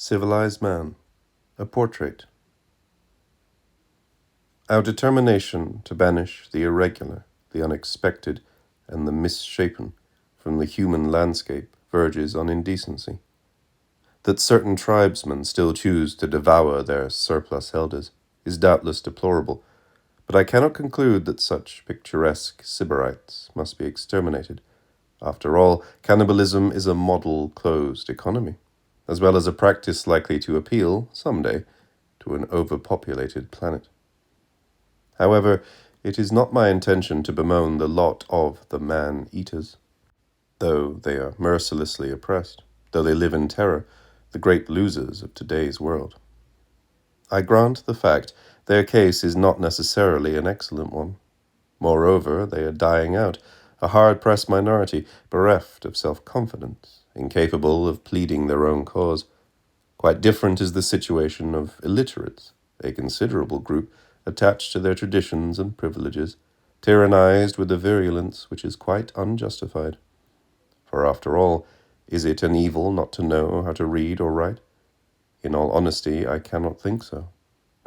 Civilized man, a portrait. Our determination to banish the irregular, the unexpected, and the misshapen from the human landscape verges on indecency. That certain tribesmen still choose to devour their surplus elders is doubtless deplorable, but I cannot conclude that such picturesque Sybarites must be exterminated. After all, cannibalism is a model closed economy, as well as a practice likely to appeal, someday, to an overpopulated planet. However, it is not my intention to bemoan the lot of the man-eaters. Though they are mercilessly oppressed, though they live in terror, the great losers of today's world. I grant the fact their case is not necessarily an excellent one. Moreover, they are dying out, a hard-pressed minority, bereft of self-confidence, incapable of pleading their own cause. Quite different is the situation of illiterates, a considerable group attached to their traditions and privileges, tyrannized with a virulence which is quite unjustified. For after all, is it an evil not to know how to read or write? In all honesty, I cannot think so.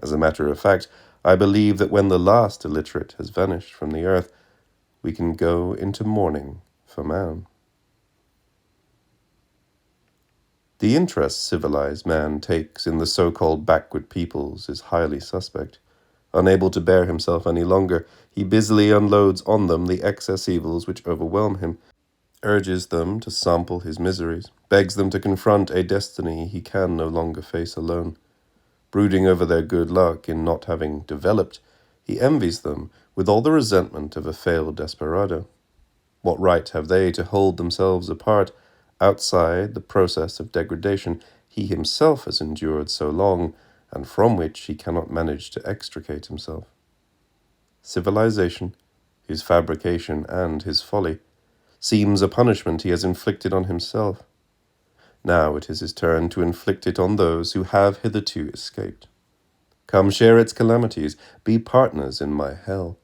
As a matter of fact, I believe that when the last illiterate has vanished from the earth, we can go into mourning for man. The interest civilized man takes in the so-called backward peoples is highly suspect. Unable to bear himself any longer, he busily unloads on them the excess evils which overwhelm him, urges them to sample his miseries, begs them to confront a destiny he can no longer face alone. Brooding over their good luck in not having developed, he envies them with all the resentment of a failed desperado. What right have they to hold themselves apart, outside the process of degradation he himself has endured so long, and from which he cannot manage to extricate himself? Civilization, his fabrication and his folly, seems a punishment he has inflicted on himself. Now it is his turn to inflict it on those who have hitherto escaped. Come share its calamities, be partners in my hell.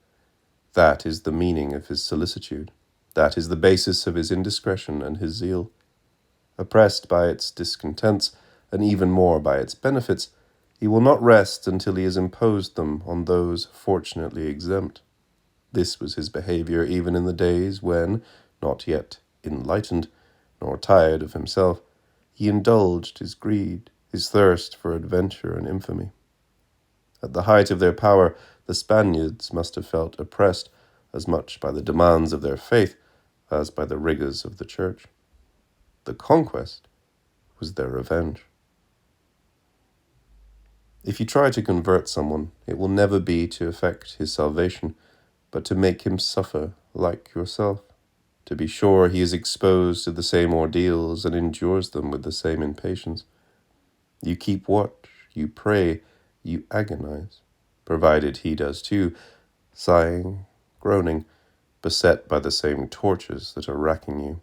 That is the meaning of his solicitude. That is the basis of his indiscretion and his zeal. Oppressed by its discontents, and even more by its benefits, he will not rest until he has imposed them on those fortunately exempt. This was his behavior even in the days when, not yet enlightened, nor tired of himself, he indulged his greed, his thirst for adventure and infamy. At the height of their power, the Spaniards must have felt oppressed as much by the demands of their faith as by the rigors of the church. The conquest was their revenge. If you try to convert someone, it will never be to effect his salvation, but to make him suffer like yourself, to be sure he is exposed to the same ordeals and endures them with the same impatience. You keep watch, you pray, you agonize, provided he does too, sighing, groaning, beset by the same tortures that are racking you.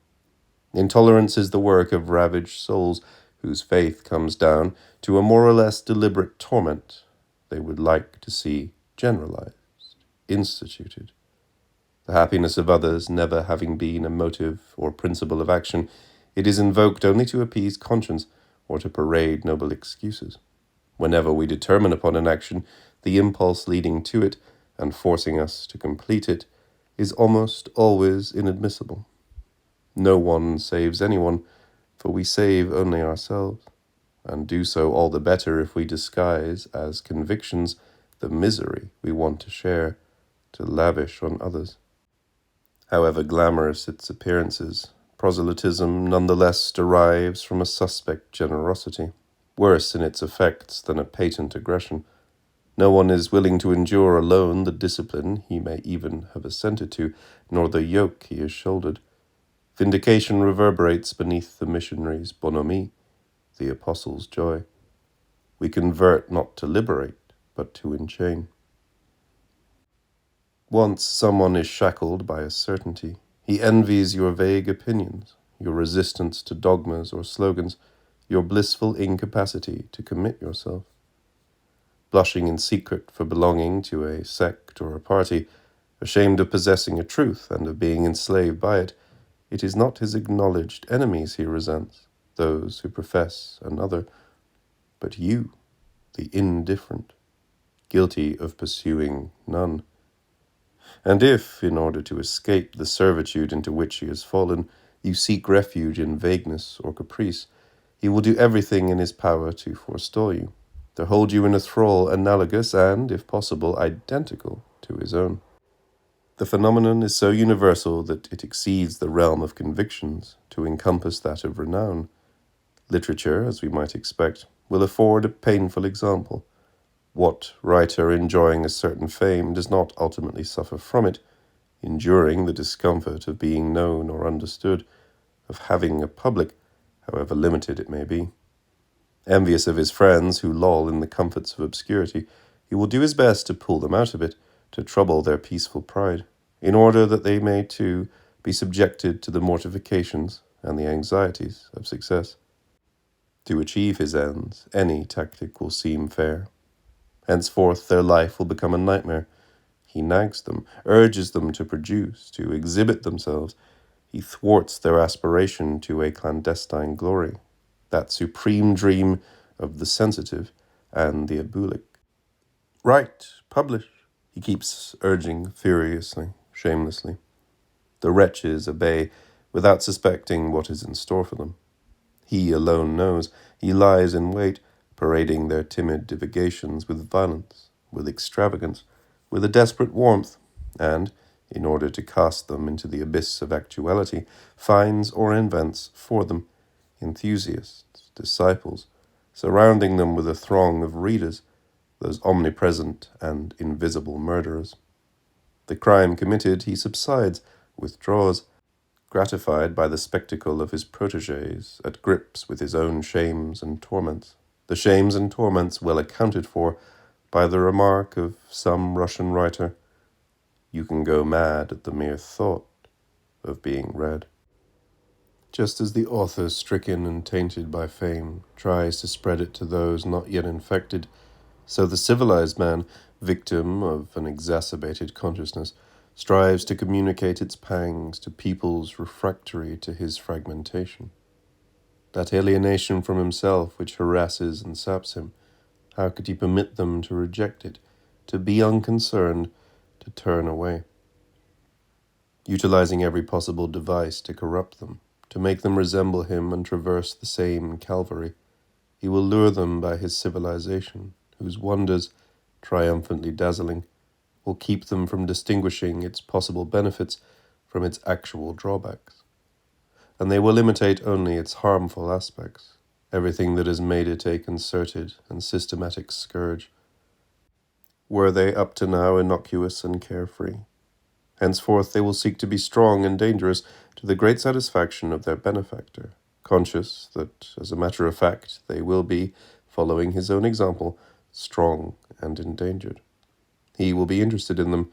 Intolerance is the work of ravaged souls whose faith comes down to a more or less deliberate torment they would like to see generalized, instituted. The happiness of others never having been a motive or principle of action, it is invoked only to appease conscience or to parade noble excuses. Whenever we determine upon an action, the impulse leading to it and forcing us to complete it is almost always inadmissible. No one saves anyone, for we save only ourselves, and do so all the better if we disguise as convictions the misery we want to share, to lavish on others. However glamorous its appearances, proselytism nonetheless derives from a suspect generosity, worse in its effects than a patent aggression. No one is willing to endure alone the discipline he may even have assented to, nor the yoke he has shouldered. Vindication reverberates beneath the missionary's bonhomie, the apostle's joy. We convert not to liberate, but to enchain. Once someone is shackled by a certainty, he envies your vague opinions, your resistance to dogmas or slogans, your blissful incapacity to commit yourself. Blushing in secret for belonging to a sect or a party, ashamed of possessing a truth and of being enslaved by it, it is not his acknowledged enemies he resents, those who profess another, but you, the indifferent, guilty of pursuing none. And if, in order to escape the servitude into which he has fallen, you seek refuge in vagueness or caprice, he will do everything in his power to forestall you, to hold you in a thrall analogous and, if possible, identical to his own. The phenomenon is so universal that it exceeds the realm of convictions to encompass that of renown. Literature, as we might expect, will afford a painful example. What writer enjoying a certain fame does not ultimately suffer from it, enduring the discomfort of being known or understood, of having a public, however limited it may be? Envious of his friends who loll in the comforts of obscurity, he will do his best to pull them out of it, to trouble their peaceful pride, in order that they may, too, be subjected to the mortifications and the anxieties of success. To achieve his ends, any tactic will seem fair. Henceforth their life will become a nightmare. He nags them, urges them to produce, to exhibit themselves. He thwarts their aspiration to a clandestine glory, that supreme dream of the sensitive and the ebulic. Write, publish, he keeps urging furiously, shamelessly. The wretches obey without suspecting what is in store for them. He alone knows. He lies in wait, parading their timid divagations with violence, with extravagance, with a desperate warmth, and, in order to cast them into the abyss of actuality, finds or invents for them enthusiasts, disciples, surrounding them with a throng of readers, those omnipresent and invisible murderers. The crime committed, he subsides, withdraws, gratified by the spectacle of his protégés, at grips with his own shames and torments, the shames and torments well accounted for by the remark of some Russian writer, "You can go mad at the mere thought of being read." Just as the author, stricken and tainted by fame, tries to spread it to those not yet infected, so the civilized man, victim of an exacerbated consciousness, strives to communicate its pangs to peoples refractory to his fragmentation. That alienation from himself which harasses and saps him, how could he permit them to reject it, to be unconcerned, to turn away? Utilizing every possible device to corrupt them, to make them resemble him and traverse the same Calvary, he will lure them by his civilization, whose wonders, triumphantly dazzling, will keep them from distinguishing its possible benefits from its actual drawbacks. And they will imitate only its harmful aspects, everything that has made it a concerted and systematic scourge. Were they up to now innocuous and carefree? Henceforth they will seek to be strong and dangerous to the great satisfaction of their benefactor, conscious that, as a matter of fact, they will be, following his own example, strong and endangered. He will be interested in them,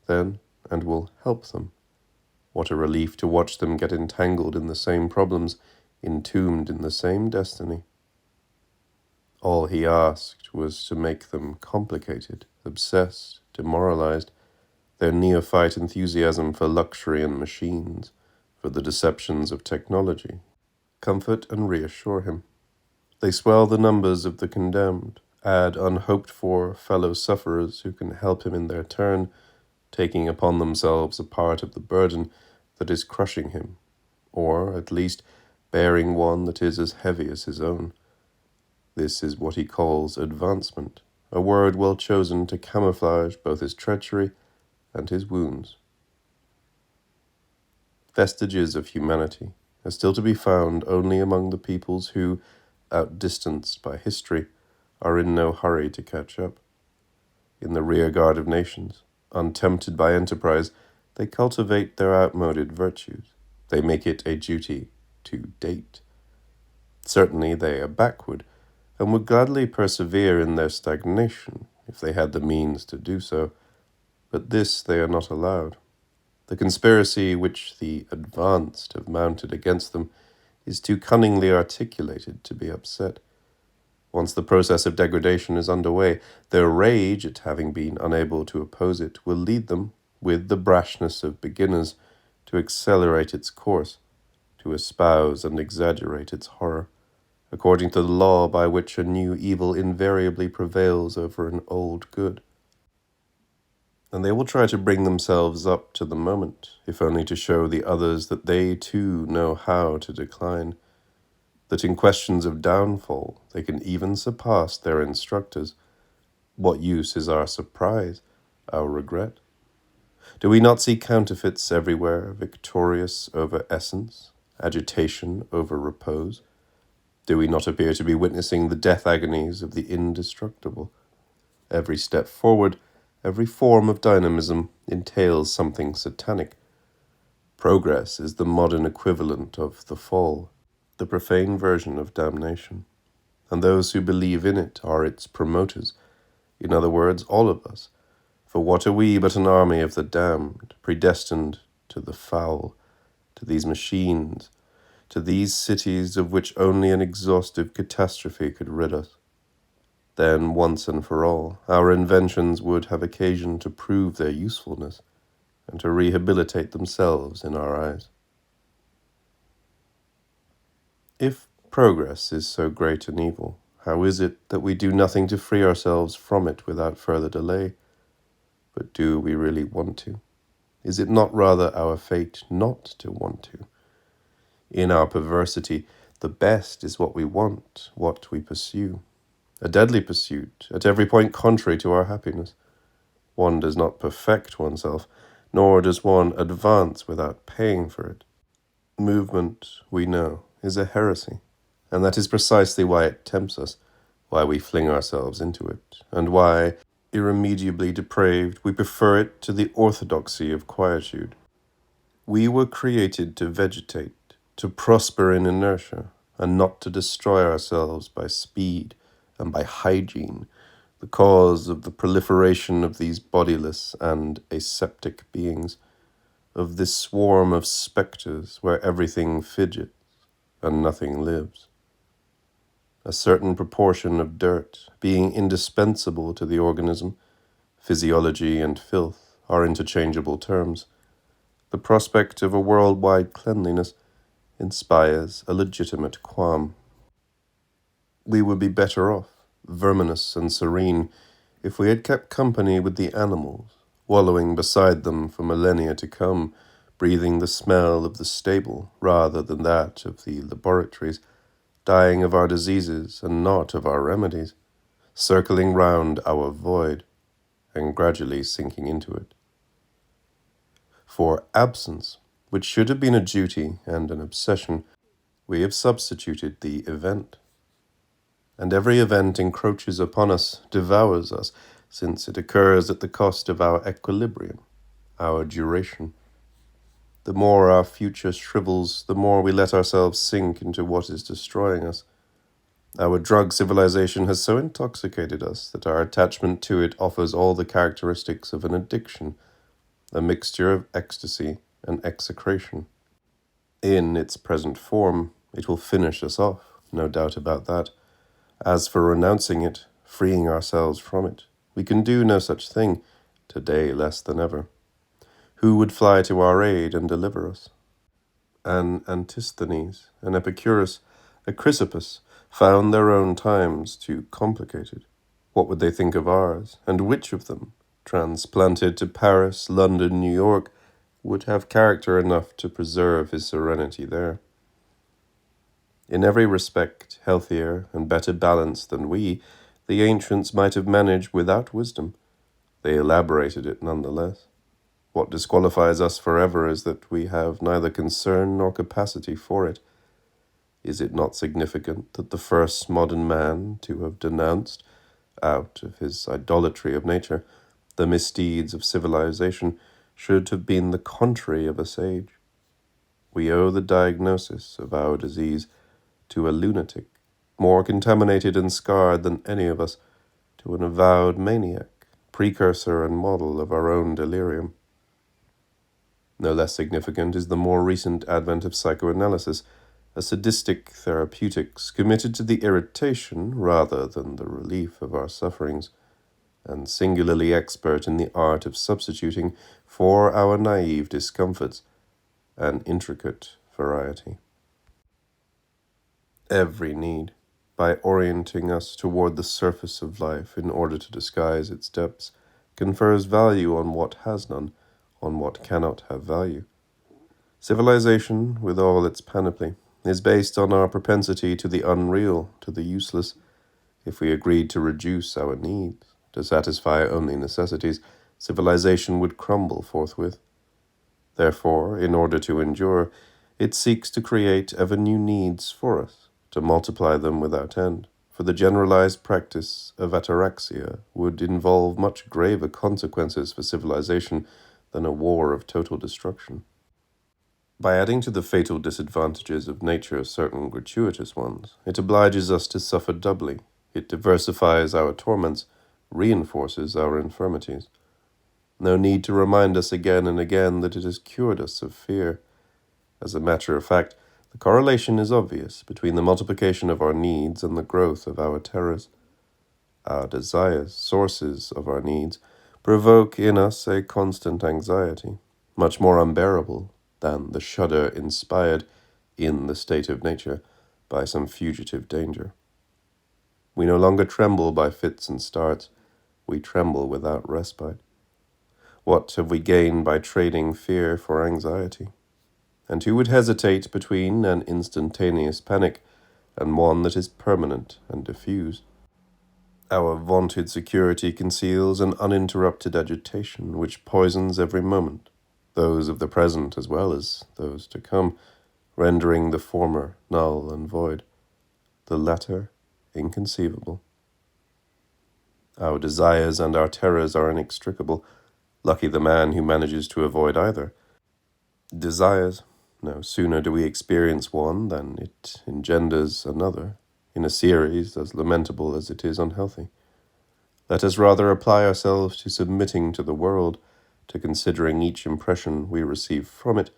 then, and will help them. What a relief to watch them get entangled in the same problems, entombed in the same destiny. All he asked was to make them complicated, obsessed, demoralized, their neophyte enthusiasm for luxury and machines, for the deceptions of technology, comfort and reassure him. They swell the numbers of the condemned, add unhoped-for fellow sufferers who can help him in their turn, taking upon themselves a part of the burden that is crushing him, or, at least, bearing one that is as heavy as his own. This is what he calls advancement, a word well chosen to camouflage both his treachery and his wounds. Vestiges of humanity are still to be found only among the peoples who, outdistanced by history, are in no hurry to catch up. In the rear guard of nations, untempted by enterprise, they cultivate their outmoded virtues. They make it a duty to date. Certainly they are backward, and would gladly persevere in their stagnation if they had the means to do so, but this they are not allowed. The conspiracy which the advanced have mounted against them is too cunningly articulated to be upset. Once the process of degradation is underway, their rage at having been unable to oppose it will lead them, with the brashness of beginners, to accelerate its course, to espouse and exaggerate its horror, according to the law by which a new evil invariably prevails over an old good. And they will try to bring themselves up to the moment, if only to show the others that they too know how to decline, that in questions of downfall they can even surpass their instructors. What use is our surprise, our regret? Do we not see counterfeits everywhere, victorious over essence, agitation over repose? Do we not appear to be witnessing the death agonies of the indestructible? Every step forward, every form of dynamism entails something satanic. Progress is the modern equivalent of the fall, the profane version of damnation, and those who believe in it are its promoters, in other words, all of us. For what are we but an army of the damned, predestined to the foul, to these machines, to these cities of which only an exhaustive catastrophe could rid us? Then, once and for all, our inventions would have occasion to prove their usefulness and to rehabilitate themselves in our eyes. If progress is so great an evil, how is it that we do nothing to free ourselves from it without further delay? But do we really want to? Is it not rather our fate not to want to? In our perversity, the best is what we want, what we pursue. A deadly pursuit, at every point contrary to our happiness. One does not perfect oneself, nor does one advance without paying for it. Movement, we know, is a heresy, and that is precisely why it tempts us, why we fling ourselves into it, and why, irremediably depraved, we prefer it to the orthodoxy of quietude. We were created to vegetate, to prosper in inertia, and not to destroy ourselves by speed and by hygiene, the cause of the proliferation of these bodiless and aseptic beings, of this swarm of spectres where everything fidgets and nothing lives. A certain proportion of dirt, being indispensable to the organism, physiology and filth are interchangeable terms. The prospect of a worldwide cleanliness inspires a legitimate qualm. We would be better off, verminous and serene, if we had kept company with the animals, wallowing beside them for millennia to come, breathing the smell of the stable rather than that of the laboratories, dying of our diseases and not of our remedies, circling round our void and gradually sinking into it. For absence, which should have been a duty and an obsession, we have substituted the event. And every event encroaches upon us, devours us, since it occurs at the cost of our equilibrium, our duration. The more our future shrivels, the more we let ourselves sink into what is destroying us. Our drug civilization has so intoxicated us that our attachment to it offers all the characteristics of an addiction, a mixture of ecstasy and execration. In its present form, it will finish us off, no doubt about that. As for renouncing it, freeing ourselves from it, we can do no such thing, today less than ever. Who would fly to our aid and deliver us? An Antisthenes, an Epicurus, a Chrysippus found their own times too complicated. What would they think of ours? And which of them, transplanted to Paris, London, New York, would have character enough to preserve his serenity there? In every respect healthier and better balanced than we, the ancients might have managed without wisdom. They elaborated it nonetheless. What disqualifies us forever is that we have neither concern nor capacity for it. Is it not significant that the first modern man to have denounced, out of his idolatry of nature, the misdeeds of civilization should have been the contrary of a sage? We owe the diagnosis of our disease to a lunatic, more contaminated and scarred than any of us, to an avowed maniac, precursor and model of our own delirium. No less significant is the more recent advent of psychoanalysis, a sadistic therapeutics committed to the irritation rather than the relief of our sufferings, and singularly expert in the art of substituting for our naive discomforts an intricate variety. Every need, by orienting us toward the surface of life in order to disguise its depths, confers value on what has none, on what cannot have value. Civilization, with all its panoply, is based on our propensity to the unreal, to the useless. If we agreed to reduce our needs, to satisfy only necessities, civilization would crumble forthwith. Therefore, in order to endure, it seeks to create ever new needs for us, to multiply them without end. For the generalized practice of ataraxia would involve much graver consequences for civilization than a war of total destruction. By adding to the fatal disadvantages of nature certain gratuitous ones, it obliges us to suffer doubly. It diversifies our torments, reinforces our infirmities. No need to remind us again and again that it has cured us of fear. As a matter of fact, the correlation is obvious between the multiplication of our needs and the growth of our terrors. Our desires, sources of our needs, provoke in us a constant anxiety, much more unbearable than the shudder inspired in the state of nature by some fugitive danger. We no longer tremble by fits and starts, we tremble without respite. What have we gained by trading fear for anxiety? And who would hesitate between an instantaneous panic and one that is permanent and diffuse? Our vaunted security conceals an uninterrupted agitation which poisons every moment, those of the present as well as those to come, rendering the former null and void, the latter inconceivable. Our desires and our terrors are inextricable. Lucky the man who manages to avoid either. Desires, no sooner do we experience one than it engenders another, in a series as lamentable as it is unhealthy. Let us rather apply ourselves to submitting to the world, to considering each impression we receive from it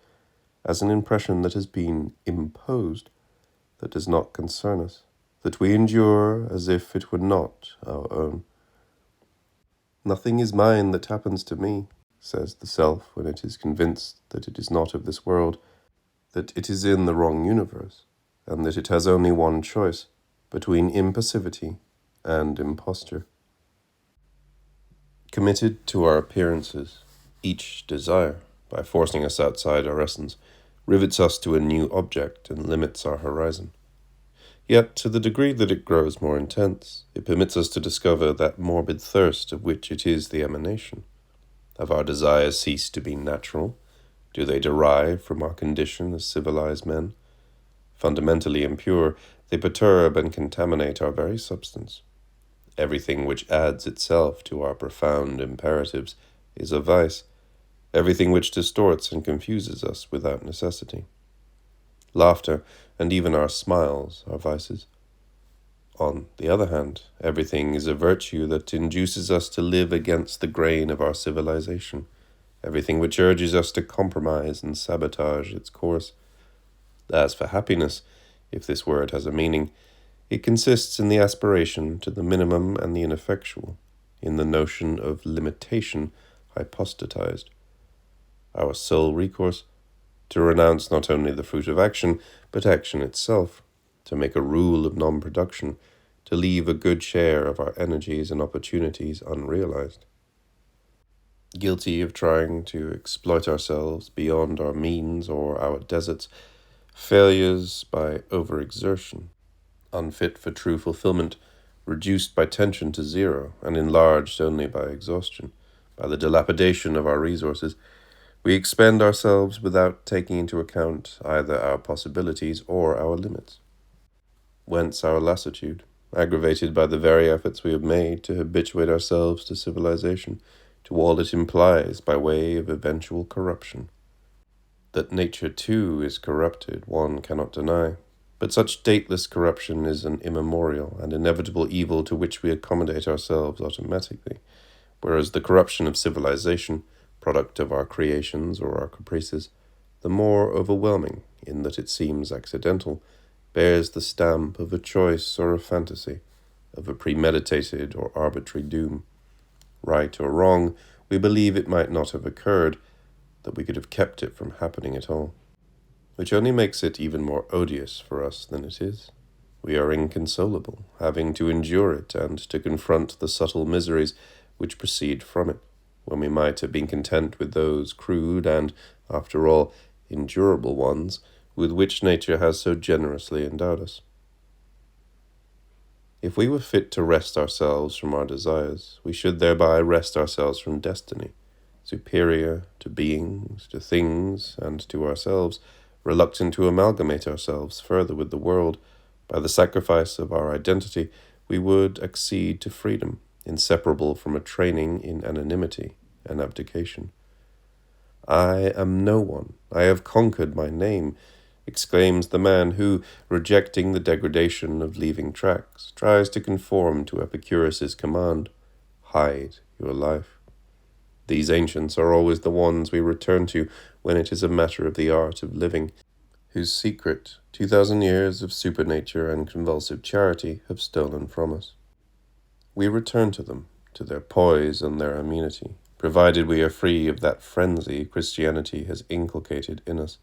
as an impression that has been imposed, that does not concern us, that we endure as if it were not our own. Nothing is mine that happens to me, says the self when it is convinced that it is not of this world, that it is in the wrong universe, and that it has only one choice between impassivity and imposture. Committed to our appearances, each desire, by forcing us outside our essence, rivets us to a new object and limits our horizon. Yet, to the degree that it grows more intense, it permits us to discover that morbid thirst of which it is the emanation. Have our desires ceased to be natural? Do they derive from our condition as civilized men? Fundamentally impure, they perturb and contaminate our very substance. Everything which adds itself to our profound imperatives is a vice, everything which distorts and confuses us without necessity. Laughter, and even our smiles, are vices. On the other hand, everything is a virtue that induces us to live against the grain of our civilization, everything which urges us to compromise and sabotage its course. As for happiness, if this word has a meaning, it consists in the aspiration to the minimum and the ineffectual, in the notion of limitation hypostatized. Our sole recourse, to renounce not only the fruit of action, but action itself, to make a rule of non-production, to leave a good share of our energies and opportunities unrealized. Guilty of trying to exploit ourselves beyond our means or our deserts, failures by overexertion, unfit for true fulfillment, reduced by tension to zero, and enlarged only by exhaustion, by the dilapidation of our resources, we expend ourselves without taking into account either our possibilities or our limits. Whence our lassitude, aggravated by the very efforts we have made to habituate ourselves to civilization, to all it implies by way of eventual corruption. That nature, too, is corrupted, one cannot deny, but such dateless corruption is an immemorial and inevitable evil to which we accommodate ourselves automatically, whereas the corruption of civilization, product of our creations or our caprices, the more overwhelming in that it seems accidental, bears the stamp of a choice or a fantasy, of a premeditated or arbitrary doom. Right or wrong, we believe it might not have occurred, that we could have kept it from happening at all, which only makes it even more odious for us than it is. We are inconsolable, having to endure it and to confront the subtle miseries which proceed from it, when we might have been content with those crude and, after all, endurable ones with which nature has so generously endowed us. If we were fit to wrest ourselves from our desires, we should thereby wrest ourselves from destiny, superior to beings, to things, and to ourselves, reluctant to amalgamate ourselves further with the world. By the sacrifice of our identity, we would accede to freedom, inseparable from a training in anonymity and abdication. I am no one. I have conquered my name, exclaims the man who, rejecting the degradation of leaving tracks, tries to conform to Epicurus's command, hide your life. These ancients are always the ones we return to when it is a matter of the art of living, whose secret 2,000 years of supernature and convulsive charity have stolen from us. We return to them, to their poise and their amenity, provided we are free of that frenzy Christianity has inculcated in us.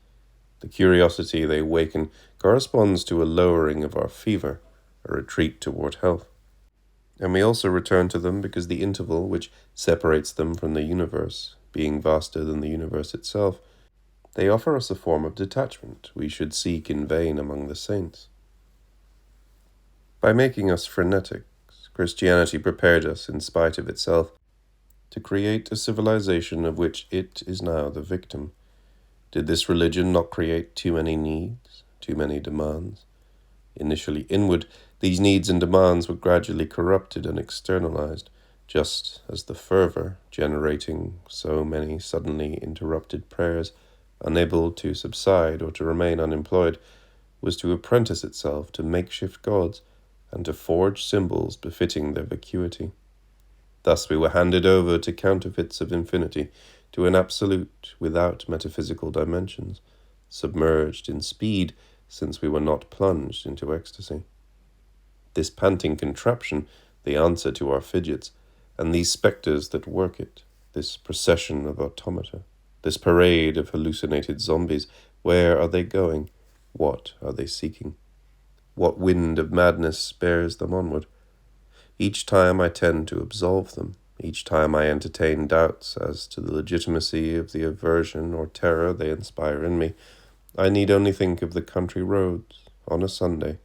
The curiosity they waken corresponds to a lowering of our fever, a retreat toward health. And we also return to them because the interval which separates them from the universe, being vaster than the universe itself, they offer us a form of detachment we should seek in vain among the saints. By making us frenetics, Christianity prepared us, in spite of itself, to create a civilization of which it is now the victim. Did this religion not create too many needs, too many demands? Initially inward, these needs and demands were gradually corrupted and externalized, just as the fervor, generating so many suddenly interrupted prayers, unable to subside or to remain unemployed, was to apprentice itself to makeshift gods and to forge symbols befitting their vacuity. Thus we were handed over to counterfeits of infinity, to an absolute without metaphysical dimensions, submerged in speed since we were not plunged into ecstasy. This panting contraption, the answer to our fidgets, and these spectres that work it, this procession of automata, this parade of hallucinated zombies, where are they going? What are they seeking? What wind of madness bears them onward? Each time I tend to absolve them, each time I entertain doubts as to the legitimacy of the aversion or terror they inspire in me, I need only think of the country roads on a Sunday,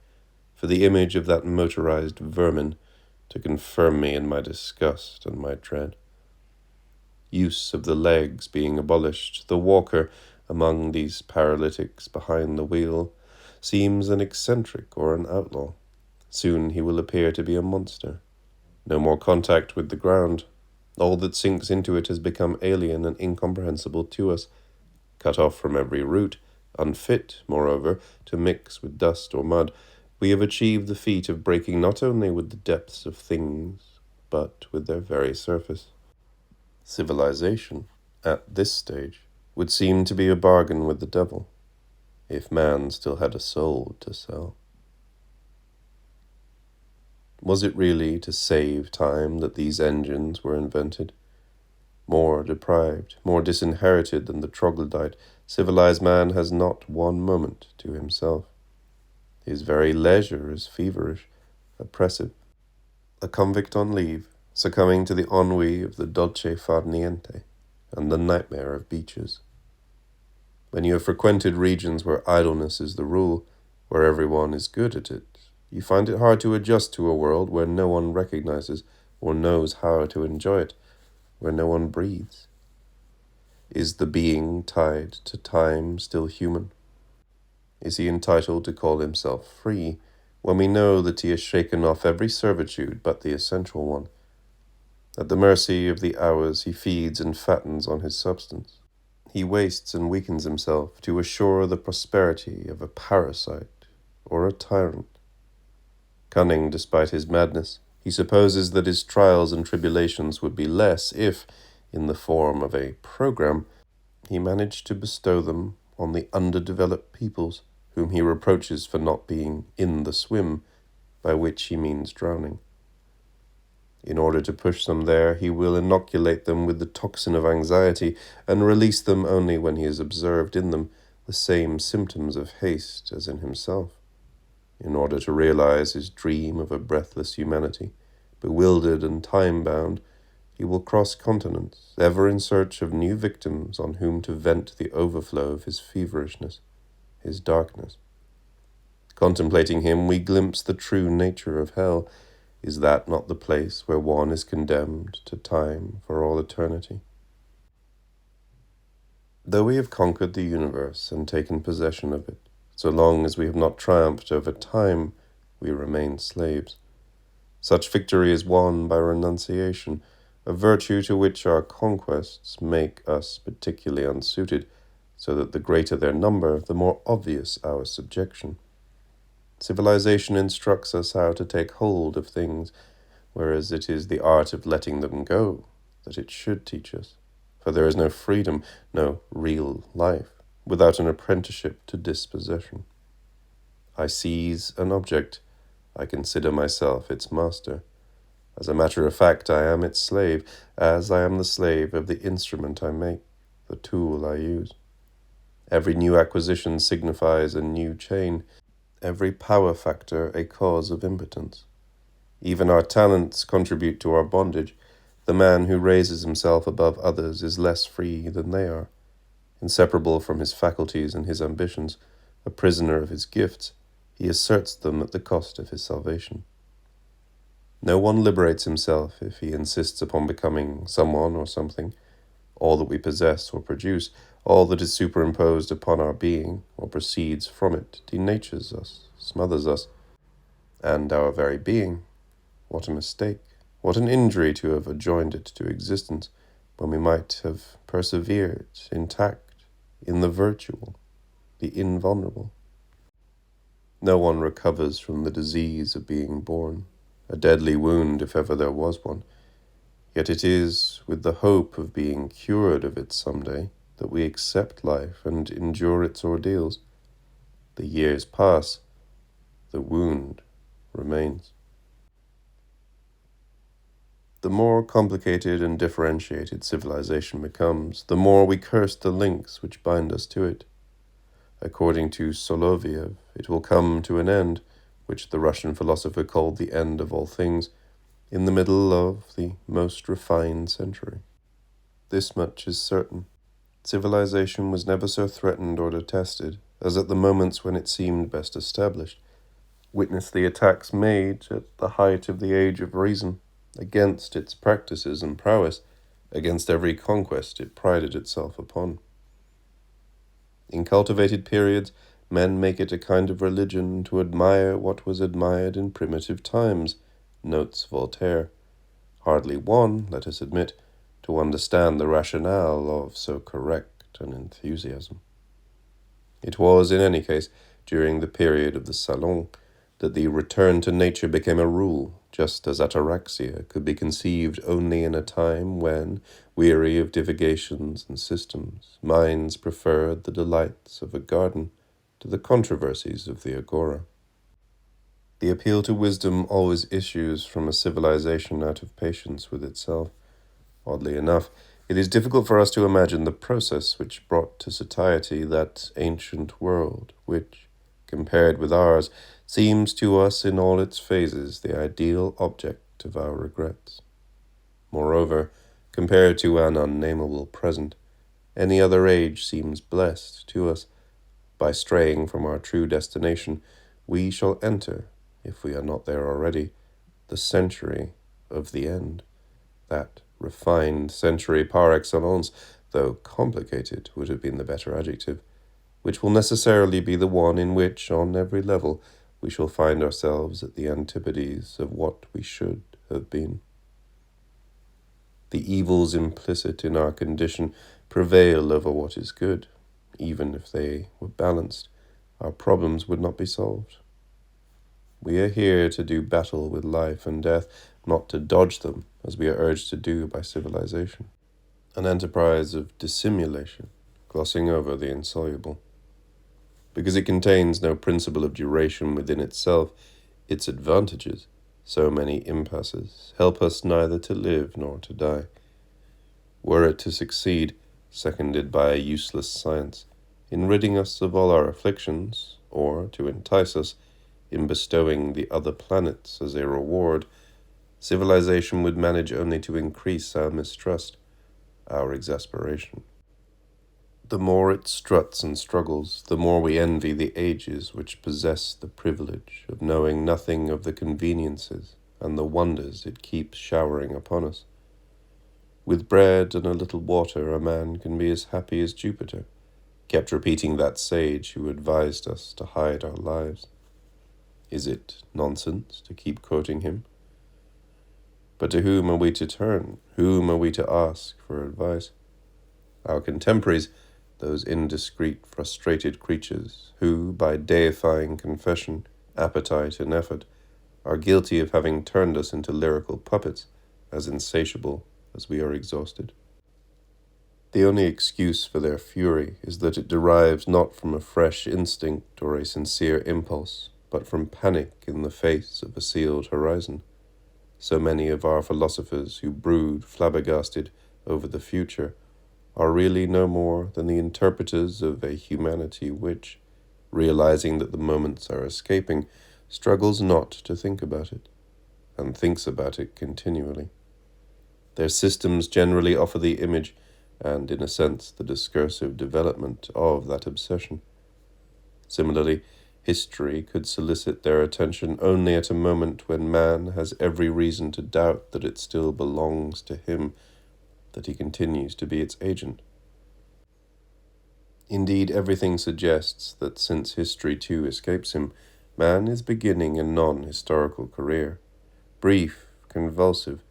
for the image of that motorized vermin to confirm me in my disgust and my dread. Use of the legs being abolished, the walker among these paralytics behind the wheel seems an eccentric or an outlaw. Soon he will appear to be a monster. No more contact with the ground. All that sinks into it has become alien and incomprehensible to us. Cut off from every root, unfit, moreover, to mix with dust or mud, we have achieved the feat of breaking not only with the depths of things, but with their very surface. Civilization, at this stage, would seem to be a bargain with the devil, if man still had a soul to sell. Was it really to save time that these engines were invented? More deprived, more disinherited than the troglodyte, civilized man has not one moment to himself. His very leisure is feverish, oppressive. A convict on leave, succumbing to the ennui of the dolce far niente and the nightmare of beaches. When you have frequented regions where idleness is the rule, where everyone is good at it, you find it hard to adjust to a world where no one recognizes or knows how to enjoy it, where no one breathes. Is the being tied to time still human? Is he entitled to call himself free when we know that he has shaken off every servitude but the essential one? At the mercy of the hours, he feeds and fattens on his substance. He wastes and weakens himself to assure the prosperity of a parasite or a tyrant. Cunning despite his madness, he supposes that his trials and tribulations would be less if, in the form of a program, he managed to bestow them on the underdeveloped peoples, whom he reproaches for not being in the swim, by which he means drowning. In order to push them there, he will inoculate them with the toxin of anxiety and release them only when he has observed in them the same symptoms of haste as in himself. in order to realize his dream of a breathless humanity. Bewildered and time-bound, he will cross continents, ever in search of new victims on whom to vent the overflow of his feverishness, his darkness. Contemplating him, we glimpse the true nature of hell. Is that not the place where one is condemned to time for all eternity? Though we have conquered the universe and taken possession of it, so long as we have not triumphed over time, we remain slaves. Such victory is won by renunciation, a virtue to which our conquests make us particularly unsuited, so that the greater their number, the more obvious our subjection. Civilization instructs us how to take hold of things, whereas it is the art of letting them go that it should teach us. For there is no freedom, no real life, without an apprenticeship to dispossession. I seize an object, I consider myself its master. As a matter of fact, I am its slave, as I am the slave of the instrument I make, the tool I use. Every new acquisition signifies a new chain, every power factor a cause of impotence. Even our talents contribute to our bondage. The man who raises himself above others is less free than they are. Inseparable from his faculties and his ambitions, a prisoner of his gifts, he asserts them at the cost of his salvation. No one liberates himself if he insists upon becoming someone or something. All that we possess or produce, all that is superimposed upon our being or proceeds from it, denatures us, smothers us, and our very being. What a mistake, what an injury to have adjoined it to existence, when we might have persevered intact in the virtual, the invulnerable. No one recovers from the disease of being born, a deadly wound if ever there was one. Yet it is with the hope of being cured of it someday that we accept life and endure its ordeals. The years pass, the wound remains. The more complicated and differentiated civilization becomes, the more we curse the links which bind us to it. According to Soloviev, it will come to an end, which the Russian philosopher called the end of all things, in the middle of the most refined century. This much is certain. Civilization was never so threatened or detested as at the moments when it seemed best established. Witness the attacks made at the height of the age of reason, against its practices and prowess, against every conquest it prided itself upon. In cultivated periods, men make it a kind of religion to admire what was admired in primitive times, notes Voltaire. Hardly one, let us admit, to understand the rationale of so correct an enthusiasm. It was, in any case, during the period of the Salon, that the return to nature became a rule, just as ataraxia could be conceived only in a time when, weary of divagations and systems, minds preferred the delights of a garden to the controversies of the agora. The appeal to wisdom always issues from a civilization out of patience with itself. Oddly enough, it is difficult for us to imagine the process which brought to satiety that ancient world, which, compared with ours, seems to us in all its phases the ideal object of our regrets. Moreover, compared to an unnamable present, any other age seems blessed to us. By straying from our true destination, we shall enter, if we are not there already, the century of the end, that refined century par excellence, though complicated would have been the better adjective, which will necessarily be the one in which, on every level, we shall find ourselves at the antipodes of what we should have been. The evils implicit in our condition prevail over what is good. Even if they were balanced, our problems would not be solved. We are here to do battle with life and death, not to dodge them, as we are urged to do by civilization. An enterprise of dissimulation, glossing over the insoluble. Because it contains no principle of duration within itself, its advantages, so many impasses, help us neither to live nor to die. Were it to succeed, seconded by a useless science, in ridding us of all our afflictions, or to entice us, in bestowing the other planets as a reward, civilization would manage only to increase our mistrust, our exasperation. The more it struts and struggles, the more we envy the ages which possess the privilege of knowing nothing of the conveniences and the wonders it keeps showering upon us. With bread and a little water, a man can be as happy as Jupiter, kept repeating that sage who advised us to hide our lives. Is it nonsense to keep quoting him? But to whom are we to turn? Whom are we to ask for advice? Our contemporaries, those indiscreet, frustrated creatures who, by deifying confession, appetite, and effort, are guilty of having turned us into lyrical puppets, as insatiable as we are exhausted. The only excuse for their fury is that it derives not from a fresh instinct or a sincere impulse, but from panic in the face of a sealed horizon. So many of our philosophers who brood flabbergasted over the future are really no more than the interpreters of a humanity which, realizing that the moments are escaping, struggles not to think about it, and thinks about it continually. Their systems generally offer the image, and in a sense the discursive development of that obsession. Similarly, history could solicit their attention only at a moment when man has every reason to doubt that it still belongs to him, that he continues to be its agent. Indeed, everything suggests that since history too escapes him, man is beginning a non-historical career, brief, convulsive,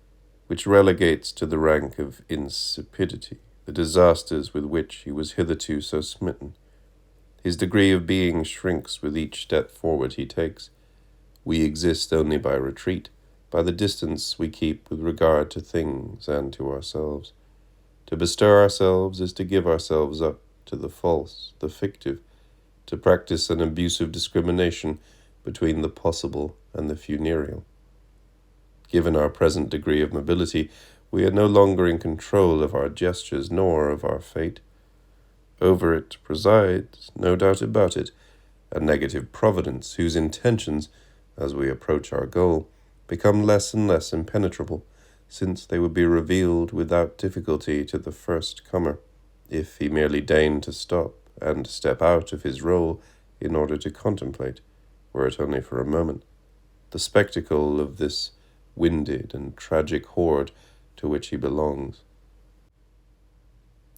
which relegates to the rank of insipidity the disasters with which he was hitherto so smitten. His degree of being shrinks with each step forward he takes. We exist only by retreat, by the distance we keep with regard to things and to ourselves. To bestir ourselves is to give ourselves up to the false, the fictive, to practice an abusive discrimination between the possible and the funereal. Given our present degree of mobility, we are no longer in control of our gestures nor of our fate. Over it presides, no doubt about it, a negative providence whose intentions, as we approach our goal, become less and less impenetrable, since they would be revealed without difficulty to the first comer, if he merely deigned to stop and step out of his role in order to contemplate, were it only for a moment, the spectacle of this winded and tragic horde to which he belongs.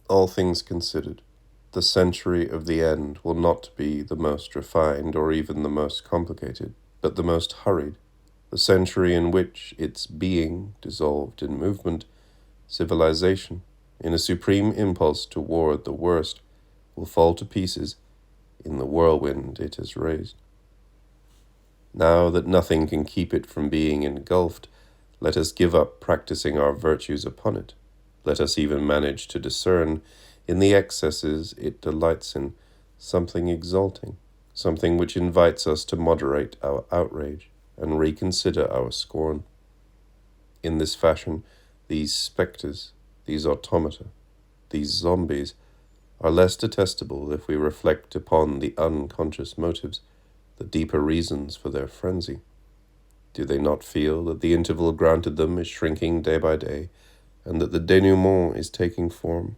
All things considered, the century of the end will not be the most refined or even the most complicated, but the most hurried, the century in which its being, dissolved in movement, civilization, in a supreme impulse toward the worst, will fall to pieces in the whirlwind it has raised. Now that nothing can keep it from being engulfed, let us give up practicing our virtues upon it. Let us even manage to discern, in the excesses it delights in, something exalting, something which invites us to moderate our outrage and reconsider our scorn. In this fashion, these spectres, these automata, these zombies, are less detestable if we reflect upon the unconscious motives, the deeper reasons for their frenzy. Do they not feel that the interval granted them is shrinking day by day, and that the denouement is taking form?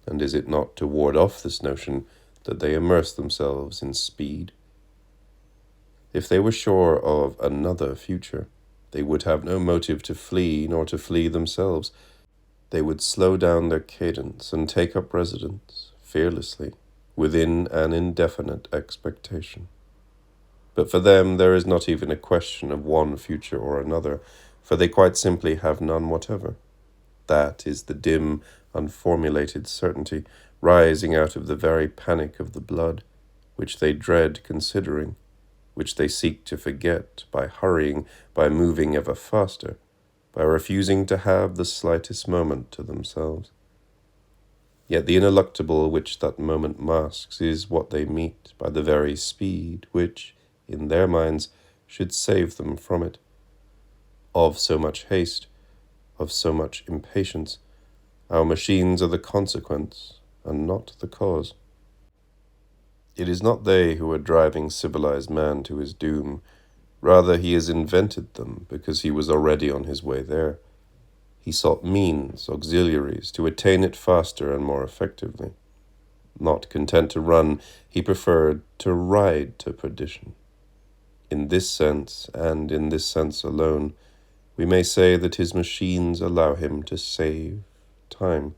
And is it not to ward off this notion that they immerse themselves in speed? If they were sure of another future, they would have no motive to flee nor to flee themselves. They would slow down their cadence and take up residence, fearlessly, within an indefinite expectation. But for them there is not even a question of one future or another, for they quite simply have none whatever. That is the dim, unformulated certainty rising out of the very panic of the blood, which they dread considering, which they seek to forget by hurrying, by moving ever faster, by refusing to have the slightest moment to themselves. Yet the ineluctable which that moment masks is what they meet by the very speed which, in their minds, should save them from it. Of so much haste, of so much impatience, our machines are the consequence and not the cause. It is not they who are driving civilized man to his doom. Rather, he has invented them because he was already on his way there. He sought means, auxiliaries, to attain it faster and more effectively. Not content to run, he preferred to ride to perdition. In this sense, and in this sense alone, we may say that his machines allow him to save time.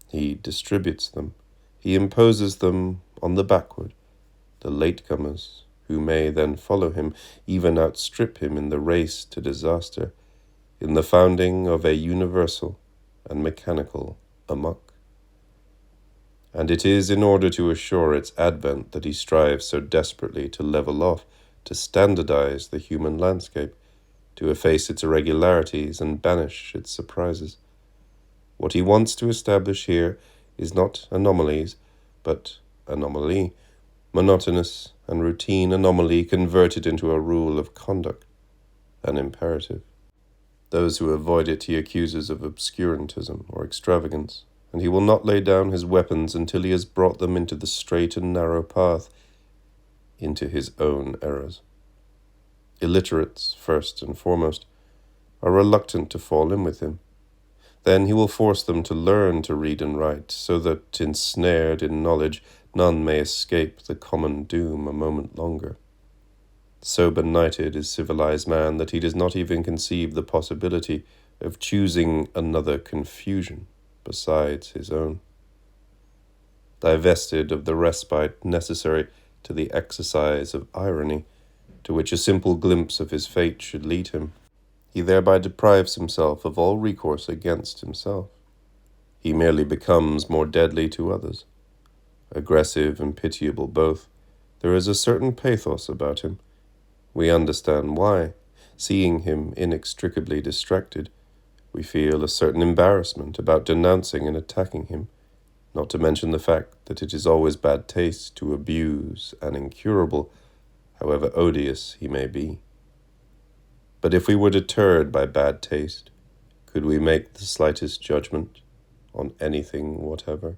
He distributes them. He imposes them on the backward, the latecomers, who may then follow him, even outstrip him in the race to disaster, in the founding of a universal and mechanical amok. And it is in order to assure its advent that he strives so desperately to level off, to standardize the human landscape, to efface its irregularities and banish its surprises. What he wants to establish here is not anomalies, but anomaly, monotonous and routine anomaly converted into a rule of conduct, an imperative. Those who avoid it he accuses of obscurantism or extravagance, and he will not lay down his weapons until he has brought them into the straight and narrow path, into his own errors. Illiterates, first and foremost, are reluctant to fall in with him. Then he will force them to learn to read and write, so that, ensnared in knowledge, none may escape the common doom a moment longer. So benighted is civilized man that he does not even conceive the possibility of choosing another confusion besides his own. Divested of the respite necessary to the exercise of irony, to which a simple glimpse of his fate should lead him, he thereby deprives himself of all recourse against himself. He merely becomes more deadly to others. Aggressive and pitiable both, there is a certain pathos about him. We understand why. Seeing him inextricably distracted, we feel a certain embarrassment about denouncing and attacking him, not to mention the fact that it is always bad taste to abuse an incurable, however odious he may be. But if we were deterred by bad taste, could we make the slightest judgment on anything whatever?